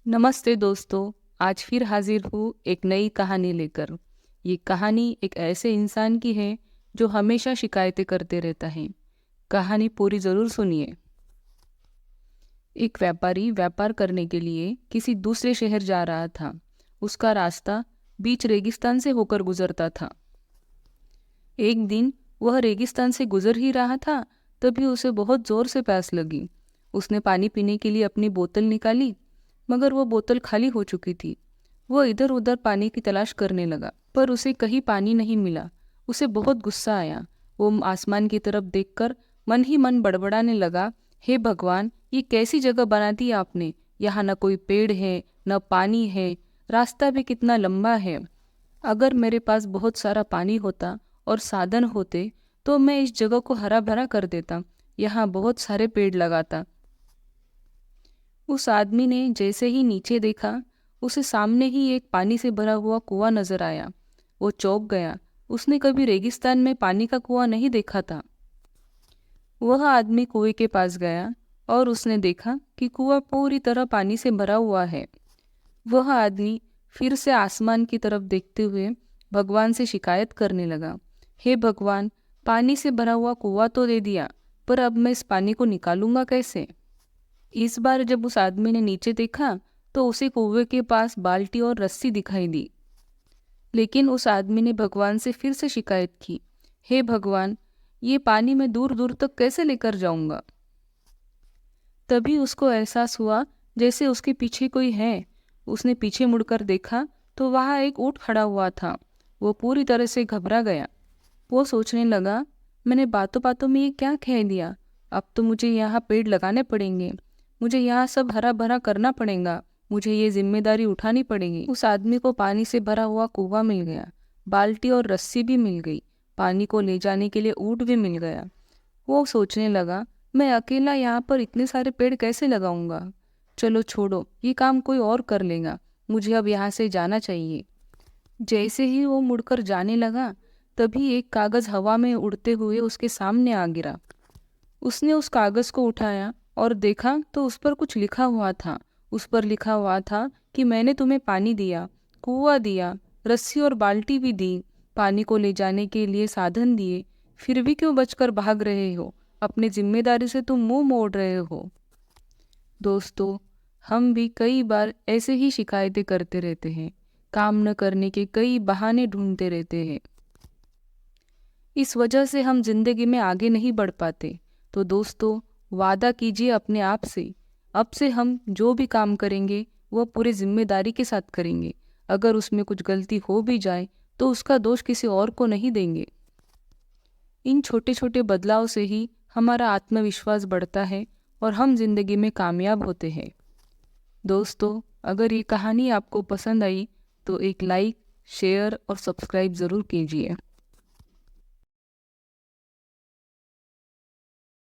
नमस्ते दोस्तों। आज फिर हाजिर हूँ एक नई कहानी लेकर। ये कहानी एक ऐसे इंसान की है जो हमेशा शिकायतें करते रहता है। कहानी पूरी ज़रूर सुनिए। एक व्यापारी व्यापार करने के लिए किसी दूसरे शहर जा रहा था। उसका रास्ता बीच रेगिस्तान से होकर गुजरता था। एक दिन वह रेगिस्तान से गुजर ही रहा था, तभी उसे बहुत ज़ोर से प्यास लगी। उसने पानी पीने के लिए अपनी बोतल निकाली, मगर वो बोतल खाली हो चुकी थी। वह इधर उधर पानी की तलाश करने लगा, पर उसे कहीं पानी नहीं मिला। उसे बहुत गुस्सा आया। वो आसमान की तरफ देखकर मन ही मन बड़बड़ाने लगा, हे भगवान, ये कैसी जगह बना दी आपने। यहाँ न कोई पेड़ है, न पानी है, रास्ता भी कितना लंबा है। अगर मेरे पास बहुत सारा पानी होता और साधन होते तो मैं इस जगह को हरा भरा कर देता, यहाँ बहुत सारे पेड़ लगाता। उस आदमी ने जैसे ही नीचे देखा, उसे सामने ही एक पानी से भरा हुआ कुआं नजर आया। वो चौंक गया। उसने कभी रेगिस्तान में पानी का कुआं नहीं देखा था। वह आदमी कुएं के पास गया और उसने देखा कि कुआं पूरी तरह पानी से भरा हुआ है। वह आदमी फिर से आसमान की तरफ देखते हुए भगवान से शिकायत करने लगा, हे भगवान, पानी से भरा हुआ कुआं तो दे दिया, पर अब मैं इस पानी को निकालूंगा कैसे। इस बार जब उस आदमी ने नीचे देखा तो उसे कुएं के पास बाल्टी और रस्सी दिखाई दी। लेकिन उस आदमी ने भगवान से फिर से शिकायत की, हे भगवान, ये पानी मैं दूर दूर तक कैसे लेकर जाऊंगा। तभी उसको एहसास हुआ जैसे उसके पीछे कोई है। उसने पीछे मुड़कर देखा तो वहाँ एक ऊंट खड़ा हुआ था। वो पूरी तरह से घबरा गया। वो सोचने लगा, मैंने बातों बातों में ये क्या कह दिया। अब तो मुझे यहाँ पेड़ लगाने पड़ेंगे, मुझे यहाँ सब हरा भरा करना पड़ेगा, मुझे ये जिम्मेदारी उठानी पड़ेगी। उस आदमी को पानी से भरा हुआ कुआं मिल गया, बाल्टी और रस्सी भी मिल गई, पानी को ले जाने के लिए ऊंट भी मिल गया। वो सोचने लगा, मैं अकेला यहाँ पर इतने सारे पेड़ कैसे लगाऊंगा। चलो छोड़ो, ये काम कोई और कर लेगा, मुझे अब यहाँ से जाना चाहिए। जैसे ही वो मुड़कर जाने लगा, तभी एक कागज हवा में उड़ते हुए उसके सामने आ गिरा। उसने उस कागज को उठाया और देखा तो उस पर कुछ लिखा हुआ था। उस पर लिखा हुआ था कि मैंने तुम्हें पानी दिया, कुआं दिया, रस्सी और बाल्टी भी दी, पानी को ले जाने के लिए साधन दिए, फिर भी क्यों बचकर भाग रहे हो। अपनी जिम्मेदारी से तुम मुंह मोड़ रहे हो। दोस्तों, हम भी कई बार ऐसे ही शिकायतें करते रहते हैं, काम न करने के कई बहाने ढूंढते रहते हैं। इस वजह से हम जिंदगी में आगे नहीं बढ़ पाते। तो दोस्तों, वादा कीजिए अपने आप से, अब से हम जो भी काम करेंगे वह पूरी जिम्मेदारी के साथ करेंगे। अगर उसमें कुछ गलती हो भी जाए तो उसका दोष किसी और को नहीं देंगे। इन छोटे छोटे बदलाव से ही हमारा आत्मविश्वास बढ़ता है और हम जिंदगी में कामयाब होते हैं। दोस्तों, अगर ये कहानी आपको पसंद आई तो एक लाइक, शेयर और सब्सक्राइब ज़रूर कीजिए।